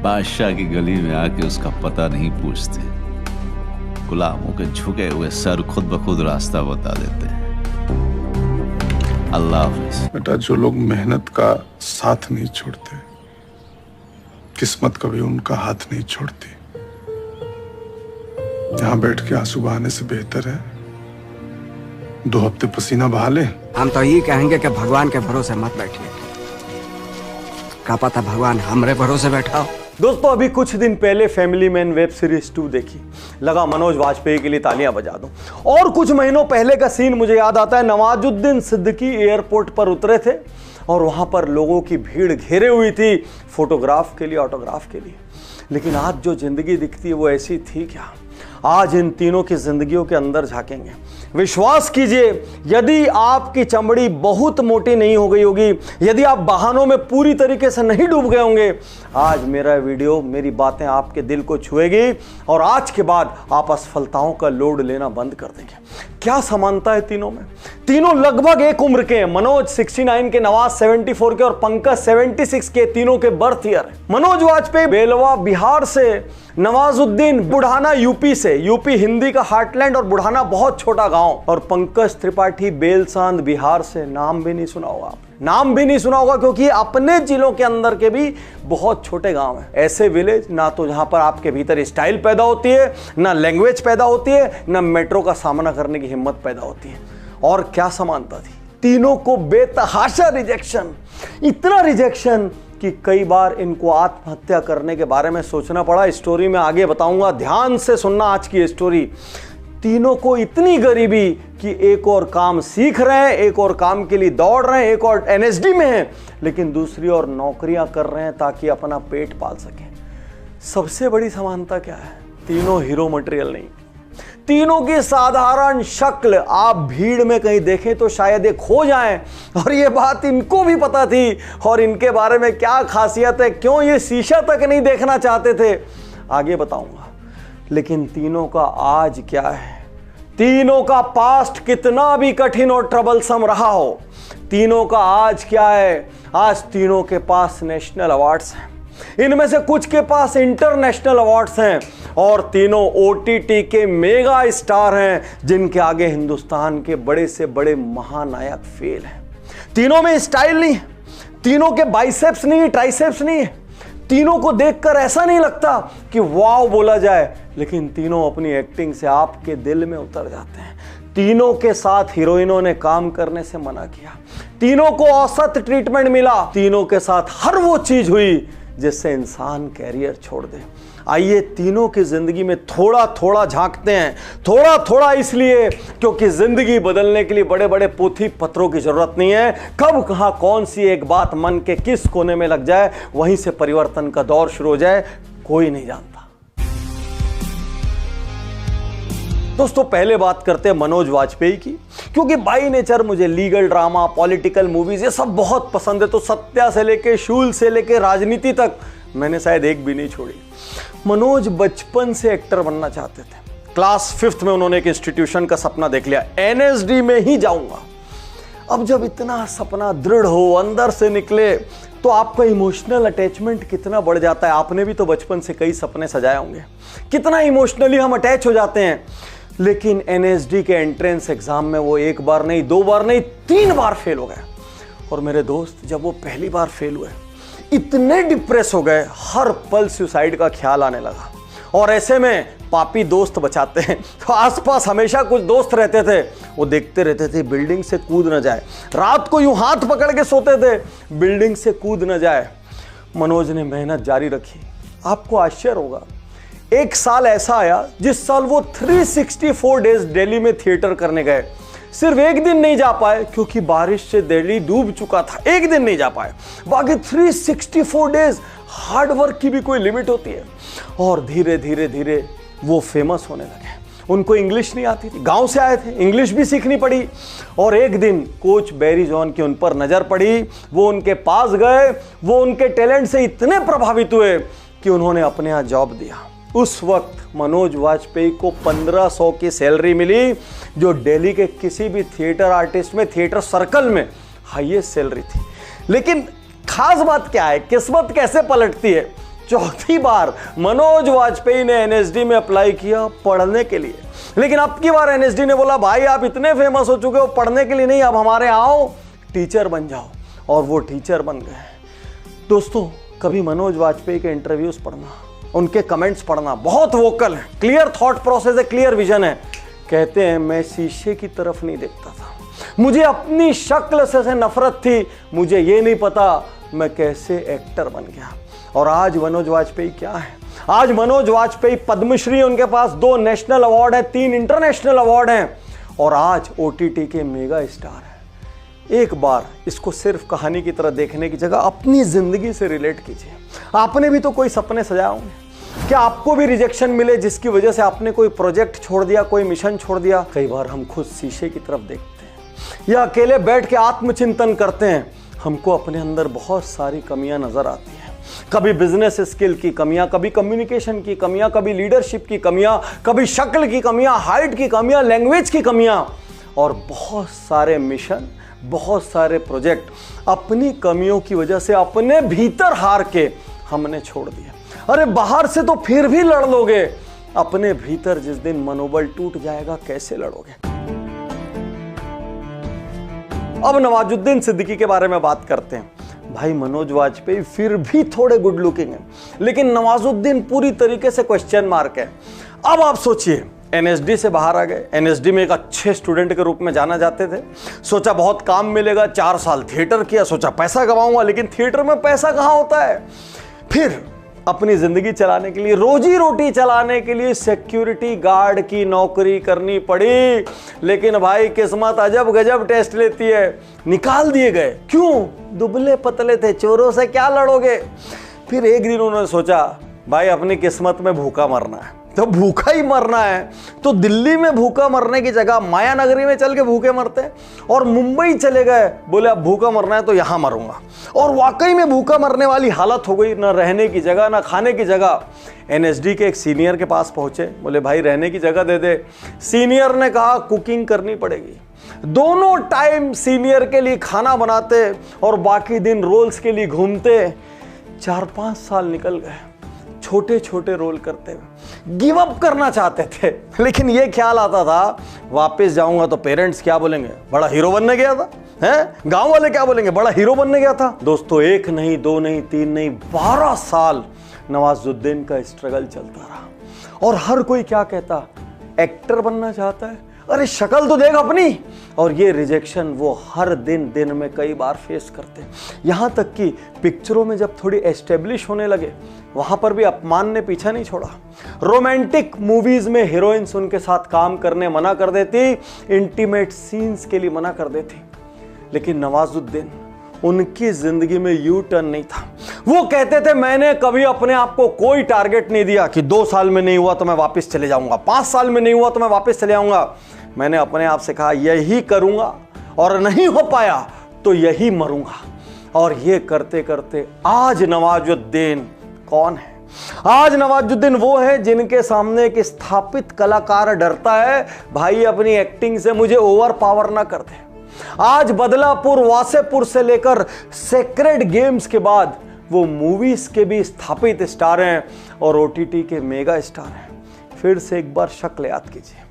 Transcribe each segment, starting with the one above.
बादशाह की गली में आके उसका पता नहीं पूछते, गुलामों के झुके हुए सर खुद ब खुद रास्ता बता देते हैं। अल्लाह हाफिज। बेटा, जो लोग मेहनत का साथ नहीं छोड़ते, किस्मत कभी उनका हाथ नहीं छोड़ती। यहाँ बैठ के आंसू बहाने से बेहतर है 2 हफ्ते पसीना बहा ले। हम तो ये कहेंगे कि भगवान के भरोसे मत बैठिए, क्या पता भगवान हमरे भरोसे बैठा हो। दोस्तों, अभी कुछ दिन पहले फैमिली मैन वेब सीरीज 2 देखी, लगा मनोज वाजपेयी के लिए तालियां बजा दूं। और कुछ महीनों पहले का सीन मुझे याद आता है। नवाजुद्दीन सिद्दीकी एयरपोर्ट पर उतरे थे और वहां पर लोगों की भीड़ घेरे हुई थी फोटोग्राफ के लिए, ऑटोग्राफ के लिए। लेकिन आज जो जिंदगी दिखती है वो ऐसी थी क्या? आज इन तीनों की जिंदगियों के अंदर झांकेंगे। विश्वास कीजिए, यदि आपकी चमड़ी बहुत मोटी नहीं हो गई होगी, यदि आप बहानों में पूरी तरीके से नहीं डूब गए होंगे, आज मेरा वीडियो, मेरी बातें आपके दिल को छुएगी और आज के बाद आप असफलताओं का लोड लेना बंद कर देंगे। क्या समानता है तीनों में? तीनों लगभग एक उम्र के हैं। मनोज 69 के, नवाज 74 के और पंकज 76 के। तीनों के बर्थ ईयर है। मनोज वाजपेयी बेलवा बिहार से, नवाजुद्दीन बुढ़ाना यूपी से। यूपी हिंदी का हार्टलैंड और बुढ़ाना बहुत छोटा गांव। और पंकज त्रिपाठी बेलसांद बिहार से। नाम भी नहीं सुना होगा आपने, नाम भी नहीं सुना होगा, क्योंकि अपने जिलों के अंदर के भी बहुत छोटे गांव हैं। ऐसे विलेज ना तो जहां पर आपके भीतर स्टाइल पैदा होती है, ना लैंग्वेज पैदा होती है, ना मेट्रो का सामना करने की हिम्मत पैदा होती है। और क्या समानता थी? तीनों को बेतहाशा रिजेक्शन, इतना रिजेक्शन कि कई बार इनको आत्महत्या करने के बारे में सोचना पड़ा। स्टोरी में आगे बताऊंगा, ध्यान से सुनना आज की स्टोरी। तीनों को इतनी गरीबी कि एक और काम सीख रहे हैं, एक और काम के लिए दौड़ रहे हैं, एक और एनएसडी में हैं, लेकिन दूसरी और नौकरियां कर रहे हैं ताकि अपना पेट पाल सकें। सबसे बड़ी समानता क्या है? तीनों हीरो मटेरियल नहीं। तीनों की साधारण शक्ल आप भीड़ में कहीं देखें तो शायद एक खो जाएं, और ये बात इनको भी पता थी। और इनके बारे में क्या खासियत है, क्यों ये शीशा तक नहीं देखना चाहते थे, आगे बताऊंगा। लेकिन तीनों का आज क्या है? तीनों का पास्ट कितना भी कठिन और ट्रबलसम रहा हो, तीनों का आज क्या है? आज तीनों के पास नेशनल अवार्ड्स हैं, इनमें से कुछ के पास इंटरनेशनल अवार्ड्स हैं, और तीनों ओटीटी के मेगा स्टार हैं जिनके आगे हिंदुस्तान के बड़े से बड़े महानायक फेल हैं। तीनों में स्टाइल नहीं है, तीनों के बाइसेप्स नहीं है, ट्राइसेप्स नहीं है। तीनों को देखकर ऐसा नहीं लगता कि वाव बोला जाए, लेकिन तीनों अपनी एक्टिंग से आपके दिल में उतर जाते हैं। तीनों के साथ हीरोइनों ने काम करने से मना किया, तीनों को औसत ट्रीटमेंट मिला, तीनों के साथ हर वो चीज हुई जिससे इंसान कैरियर छोड़ दे। आइए तीनों की जिंदगी में थोड़ा थोड़ा झांकते हैं। थोड़ा थोड़ा इसलिए क्योंकि जिंदगी बदलने के लिए बड़े बड़े पोथी पत्रों की जरूरत नहीं है। कब कहां कौन सी एक बात मन के किस कोने में लग जाए, वहीं से परिवर्तन का दौर शुरू हो जाए, कोई नहीं जानता। दोस्तों, पहले बात करते हैं मनोज वाजपेयी की, क्योंकि बाई नेचर मुझे लीगल ड्रामा, पॉलिटिकल मूवीज ये सब बहुत पसंद है। तो सत्या से लेके शूल से लेके राजनीति तक मैंने शायद एक भी नहीं छोड़ी। मनोज बचपन से एक्टर बनना चाहते थे। क्लास 5th में उन्होंने एक इंस्टीट्यूशन का सपना देख लिया, एनएसडी में ही जाऊंगा। अब जब इतना सपना दृढ़ हो, अंदर से निकले, तो आपका इमोशनल अटैचमेंट कितना बढ़ जाता है। आपने भी तो बचपन से कई सपने सजाए होंगे, कितना इमोशनली हम अटैच हो जाते हैं। लेकिन एनएसडी के एंट्रेंस एग्जाम में वो एक बार नहीं, 2 बार नहीं, 3 बार फेल हो गए। और मेरे दोस्त, जब वो पहली बार फेल हुए, इतने डिप्रेस हो गए, हर पल सुसाइड का ख्याल आने लगा। और ऐसे में पापी दोस्त बचाते हैं, तो आसपास हमेशा कुछ दोस्त रहते थे, वो देखते रहते थे बिल्डिंग से कूद न जाए। रात को यूं हाथ पकड़ के सोते थे, बिल्डिंग से कूद न जाए। मनोज ने मेहनत जारी रखी। आपको आश्चर्य होगा, एक साल ऐसा आया जिस साल वो 364 डेज दिल्ली में थिएटर करने गए। सिर्फ एक दिन नहीं जा पाए क्योंकि बारिश से दिल्ली डूब चुका था, एक दिन नहीं जा पाए। बाकी 364 डेज हार्ड वर्क की भी कोई लिमिट होती है। और धीरे धीरे धीरे वो फेमस होने लगे। उनको इंग्लिश नहीं आती थी, गांव से आए थे, इंग्लिश भी सीखनी पड़ी। और एक दिन कोच बैरी जॉन की उन पर नजर पड़ी, वो उनके पास गए, वो उनके टैलेंट से इतने प्रभावित हुए कि उन्होंने अपने यहाँ जॉब दिया। उस वक्त मनोज वाजपेयी को 1500 की सैलरी मिली, जो दिल्ली के किसी भी थिएटर आर्टिस्ट में, थिएटर सर्कल में हाईएस्ट सैलरी थी। लेकिन खास बात क्या है, किस्मत कैसे पलटती है। चौथी बार मनोज वाजपेयी ने एनएसडी में अप्लाई किया पढ़ने के लिए। लेकिन अब की बार एनएसडी ने बोला भाई आप इतने फेमस हो चुके हो, पढ़ने के लिए नहीं, अब हमारे आओ टीचर बन जाओ। और वो टीचर बन गए। दोस्तों, कभी मनोज वाजपेयी के इंटरव्यूज पढ़ना, उनके कमेंट्स पढ़ना, बहुत वोकल है, क्लियर थॉट प्रोसेस है, क्लियर विजन है। कहते हैं मैं शीशे की तरफ नहीं देखता था, मुझे अपनी शक्ल से नफरत थी, मुझे ये नहीं पता मैं कैसे एक्टर बन गया। और आज मनोज वाजपेयी क्या है? आज मनोज वाजपेयी पद्मश्री, उनके पास 2 नेशनल अवार्ड है, 3 इंटरनेशनल अवार्ड हैं, और आज ओटीटी के मेगा स्टार है। एक बार इसको सिर्फ कहानी की तरह देखने की जगह अपनी जिंदगी से रिलेट कीजिए। आपने भी तो कोई सपने सजाए होंगे। क्या आपको भी रिजेक्शन मिले जिसकी वजह से आपने कोई प्रोजेक्ट छोड़ दिया, कोई मिशन छोड़ दिया? कई बार हम खुद शीशे की तरफ देखते हैं या अकेले बैठ के आत्मचिंतन करते हैं, हमको अपने अंदर बहुत सारी कमियां नजर आती हैं। कभी बिजनेस स्किल की कमियां, कभी कम्युनिकेशन की कमियां, कभी लीडरशिप की कमियां, कभी शक्ल की कमियां, हाइट की कमियां, लैंग्वेज की कमियां, और बहुत सारे मिशन, बहुत सारे प्रोजेक्ट अपनी कमियों की वजह से अपने भीतर हार के हमने छोड़ दिया। अरे बाहर से तो फिर भी लड़ लोगे, अपने भीतर जिस दिन मनोबल टूट जाएगा कैसे लड़ोगे? अब नवाजुद्दीन सिद्दीकी के बारे में बात करते हैं। भाई मनोज वाजपेयी फिर भी थोड़े गुड लुकिंग हैं, लेकिन नवाजुद्दीन पूरी तरीके से क्वेश्चन मार्क है। अब आप सोचिए, एनएसडी से बाहर आ गए, एनएसडी में एक अच्छे स्टूडेंट के रूप में जाना जाते थे, सोचा बहुत काम मिलेगा, 4 साल थिएटर किया, सोचा पैसा कमाऊंगा, लेकिन थिएटर में पैसा कहाँ होता है। फिर अपनी जिंदगी चलाने के लिए, रोजी रोटी चलाने के लिए सिक्योरिटी गार्ड की नौकरी करनी पड़ी। लेकिन भाई किस्मत अजब गजब टेस्ट लेती है, निकाल दिए गए। क्यों? दुबले पतले थे, चोरों से क्या लड़ोगे। फिर एक दिन उन्होंने सोचा भाई अपनी किस्मत में भूखा मरना है, तो भूखा ही मरना है, तो दिल्ली में भूखा मरने की जगह माया नगरी में चल के भूखे मरते हैं। और मुंबई चले गए, बोले अब भूखा मरना है तो यहां मरूंगा। और वाकई में भूखा मरने वाली हालत हो गई, ना रहने की जगह ना खाने की जगह। एनएसडी के एक सीनियर के पास पहुंचे, बोले भाई रहने की जगह दे दे। सीनियर ने कहा कुकिंग करनी पड़ेगी। दोनों टाइम सीनियर के लिए खाना बनाते और बाकी दिन रोल्स के लिए घूमते। 4-5 साल निकल गए, छोटे छोटे रोल करते हुए। गिव अप करना चाहते थे, लेकिन ये ख्याल आता था वापस जाऊंगा तो पेरेंट्स क्या बोलेंगे, बड़ा हीरो बनने गया था, हैं? गांव वाले क्या बोलेंगे, बड़ा हीरो बनने गया था। दोस्तों, 1 नहीं 2 नहीं 3 नहीं 12 साल नवाजुद्दीन का स्ट्रगल चलता रहा। और हर कोई क्या कहता, एक्टर बनना चाहता है, अरे शक्ल तो देख अपनी। और ये रिजेक्शन वो हर दिन में कई बार फेस करते। यहाँ तक कि पिक्चरों में जब थोड़ी एस्टेब्लिश होने लगे, वहां पर भी अपमान ने पीछा नहीं छोड़ा। रोमांटिक मूवीज में हीरोइंस उनके साथ काम करने मना कर देती, इंटीमेट सीन्स के लिए मना कर देती। लेकिन नवाजुद्दीन, उनकी जिंदगी में यू टर्न नहीं था। वो कहते थे मैंने कभी अपने आप को कोई टारगेट नहीं दिया कि 2 साल में नहीं हुआ तो मैं वापस चले जाऊंगा, 5 साल में नहीं हुआ तो मैं वापस चले जाऊंगा। मैंने अपने आप से कहा यही करूंगा, और नहीं हो पाया तो यही मरूंगा। और ये करते करते आज नवाजुद्दीन कौन है? आज नवाजुद्दीन वो है जिनके सामने एक स्थापित कलाकार डरता है, भाई अपनी एक्टिंग से मुझे ओवर पावर ना कर दे। आज बदलापुर, वासेपुर से लेकर सेक्रेड गेम्स के बाद वो मूवीज के भी स्थापित स्टार हैं और ओटीटी के मेगा स्टार हैं। फिर से एक बार शक्ल याद कीजिए।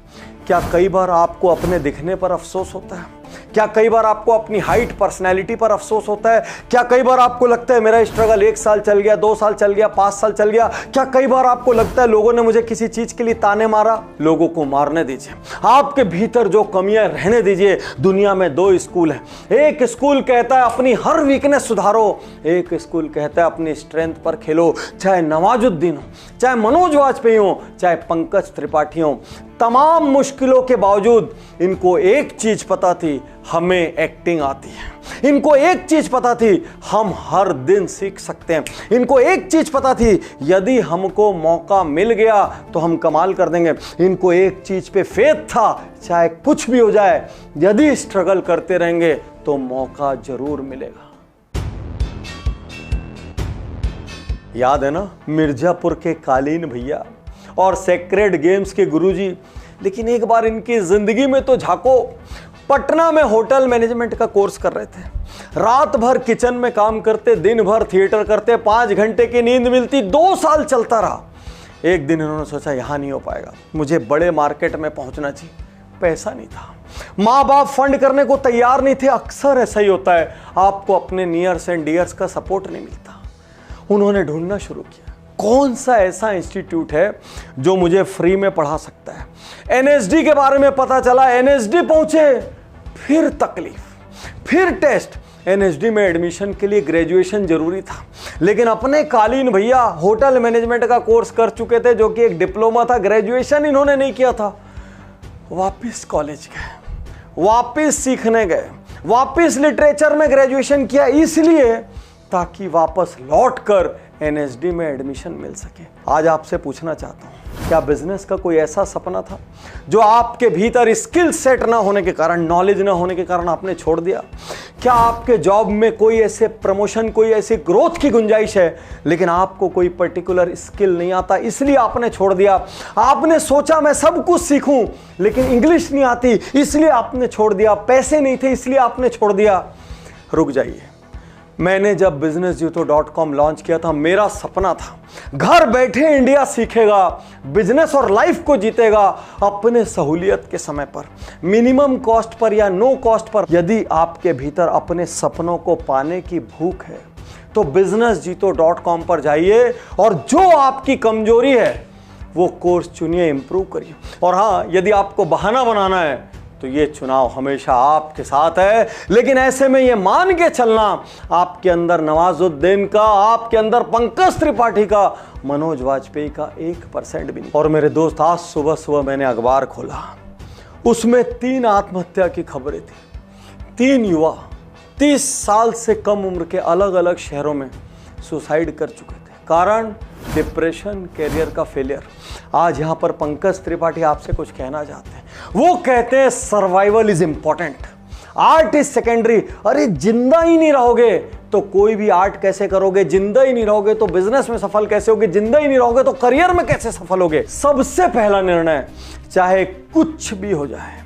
क्या कई बार आपको अपने दिखने पर अफसोस होता है? क्या कई बार आपको अपनी हाइट, पर्सनैलिटी पर अफसोस होता है? क्या कई बार आपको लगता है मेरा स्ट्रगल 1 साल चल गया, 2 साल चल गया, 5 साल चल गया? क्या कई बार आपको लगता है लोगों ने मुझे किसी चीज के लिए ताने मारा? लोगों को मारने दीजिए, आपके भीतर जो कमियां रहने दीजिए। दुनिया में 2 स्कूल हैं। एक स्कूल कहता है अपनी हर वीकनेस सुधारो, एक स्कूल कहता है अपनी स्ट्रेंथ पर खेलो। चाहे नवाजुद्दीन हो, चाहे मनोज वाजपेयी हो, चाहे पंकज त्रिपाठी हो, तमाम मुश्किलों के बावजूद इनको एक चीज पता थी, हमें एक्टिंग आती है। इनको एक चीज पता थी, हम हर दिन सीख सकते हैं। इनको एक चीज पता थी, यदि हमको मौका मिल गया तो हम कमाल कर देंगे। इनको एक चीज पे फेथ था, चाहे कुछ भी हो जाए, यदि स्ट्रगल करते रहेंगे तो मौका जरूर मिलेगा। याद है ना मिर्जापुर के कालीन भैया और सेक्रेड गेम्स के गुरुजी। लेकिन एक बार इनकी जिंदगी में तो झांको, पटना में होटल मैनेजमेंट का कोर्स कर रहे थे। रात भर किचन में काम करते, दिन भर थिएटर करते, 5 घंटे की नींद मिलती, 2 साल चलता रहा। एक दिन इन्होंने सोचा यहाँ नहीं हो पाएगा, मुझे बड़े मार्केट में पहुंचना चाहिए। पैसा नहीं था, माँ बाप फंड करने को तैयार नहीं थे। अक्सर ऐसा ही होता है, आपको अपने नियर्स एंड डियर्स का सपोर्ट नहीं मिलता। उन्होंने ढूंढना शुरू किया, कौन सा ऐसा इंस्टीट्यूट है जो मुझे फ्री में पढ़ा सकता है। एनएसडी के बारे में पता चला, एनएसडी पहुंचे, फिर तकलीफ, फिर टेस्ट। एनएसडी में एडमिशन के लिए ग्रेजुएशन जरूरी था, लेकिन अपने कालीन भैया होटल मैनेजमेंट का कोर्स कर चुके थे, जो कि एक डिप्लोमा था, ग्रेजुएशन इन्होंने नहीं किया था। वापिस कॉलेज गए, वापिस सीखने गए, वापिस लिटरेचर में ग्रेजुएशन किया, इसलिए ताकि वापस लौटकर एनएसडी में एडमिशन मिल सके। आज आपसे पूछना चाहता हूं, क्या बिजनेस का कोई ऐसा सपना था जो आपके भीतर स्किल सेट ना होने के कारण, नॉलेज ना होने के कारण आपने छोड़ दिया? क्या आपके जॉब में कोई ऐसे प्रमोशन, कोई ऐसी ग्रोथ की गुंजाइश है, लेकिन आपको कोई पर्टिकुलर स्किल नहीं आता, इसलिए आपने छोड़ दिया? आपने सोचा मैं सब कुछ सीखूं, लेकिन इंग्लिश नहीं आती, इसलिए आपने छोड़ दिया। पैसे नहीं थे, इसलिए आपने छोड़ दिया। रुक जाइए, मैंने जब businessjito.com लॉन्च किया था, मेरा सपना था घर बैठे इंडिया सीखेगा, बिजनेस और लाइफ को जीतेगा अपने सहूलियत के समय पर, मिनिमम कॉस्ट पर या नो कॉस्ट पर। यदि आपके भीतर अपने सपनों को पाने की भूख है तो businessjito.com पर जाइए और जो आपकी कमजोरी है वो कोर्स चुनिए, इंप्रूव करिए। और हाँ, यदि आपको बहाना बनाना है तो ये चुनाव हमेशा आपके साथ है, लेकिन ऐसे में ये मान के चलना, आपके अंदर नवाजुद्दीन का, आपके अंदर पंकज त्रिपाठी का, मनोज वाजपेयी का 1% भी नहीं। और मेरे दोस्त, आज सुबह सुबह मैंने अखबार खोला, उसमें 3 आत्महत्या की खबरें थी। 3 युवा 30 साल से कम उम्र के अलग अलग शहरों में सुसाइड कर चुके थे। कारण डिप्रेशन, कैरियर का फेलियर। आज यहां पर पंकज त्रिपाठी आपसे कुछ कहना चाहते हैं। वो कहते हैं survival is important, art is secondary. अरे जिंदा ही नहीं रहोगे तो कोई भी आर्ट कैसे करोगे? जिंदा ही नहीं रहोगे तो बिजनेस में सफल कैसे होगे? जिंदा ही नहीं रहोगे तो करियर में कैसे सफल होगे? सबसे पहला निर्णय, चाहे कुछ भी हो जाए,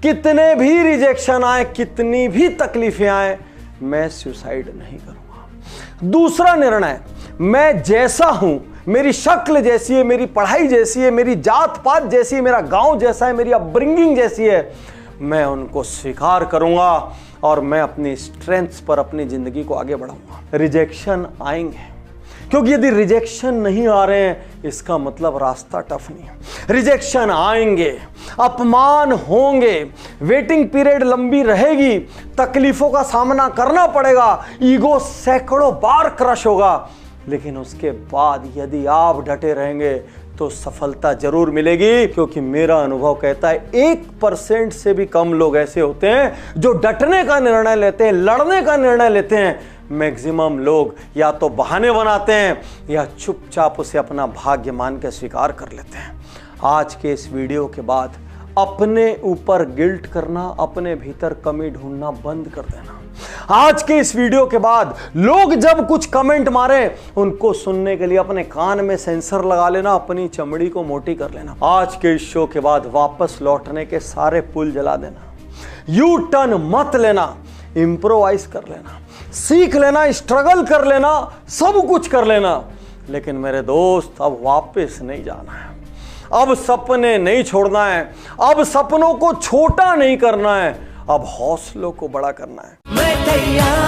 कितने भी रिजेक्शन आए, कितनी भी तकलीफें आए, मैं सुसाइड नहीं करूंगा। दूसरा निर्णय, मैं जैसा हूं, मेरी शक्ल जैसी है, मेरी पढ़ाई जैसी है, मेरी जात पात जैसी है, मेरा गांव जैसा है, मेरी अपब्रिंगिंग जैसी है, मैं उनको स्वीकार करूंगा और मैं अपनी स्ट्रेंथ्स पर अपनी जिंदगी को आगे बढ़ाऊंगा। रिजेक्शन आएंगे, क्योंकि यदि रिजेक्शन नहीं आ रहे हैं इसका मतलब रास्ता टफ नहीं है। रिजेक्शन आएंगे, अपमान होंगे, वेटिंग पीरियड लंबी रहेगी, तकलीफों का सामना करना पड़ेगा, ईगो सैकड़ों बार क्रश होगा, लेकिन उसके बाद यदि आप डटे रहेंगे तो सफलता जरूर मिलेगी। क्योंकि मेरा अनुभव कहता है 1% से भी कम लोग ऐसे होते हैं जो डटने का निर्णय लेते हैं, लड़ने का निर्णय लेते हैं। मैक्सिमम लोग या तो बहाने बनाते हैं या चुपचाप उसे अपना भाग्य मान के स्वीकार कर लेते हैं। आज के इस वीडियो के बाद अपने ऊपर गिल्ट करना, अपने भीतर कमी ढूंढना बंद कर देना। आज के इस वीडियो के बाद लोग जब कुछ कमेंट मारे, उनको सुनने के लिए अपने कान में सेंसर लगा लेना, अपनी चमड़ी को मोटी कर लेना। आज के इस शो के बाद वापस लौटने के सारे पुल जला देना, यू टर्न मत लेना, इंप्रोवाइज कर लेना, सीख लेना, स्ट्रगल कर लेना, सब कुछ कर लेना, लेकिन मेरे दोस्त अब वापस नहीं जाना है। अब सपने नहीं छोड़ना है, अब सपनों को छोटा नहीं करना है, अब हौसलों को बड़ा करना है। मैं तैयार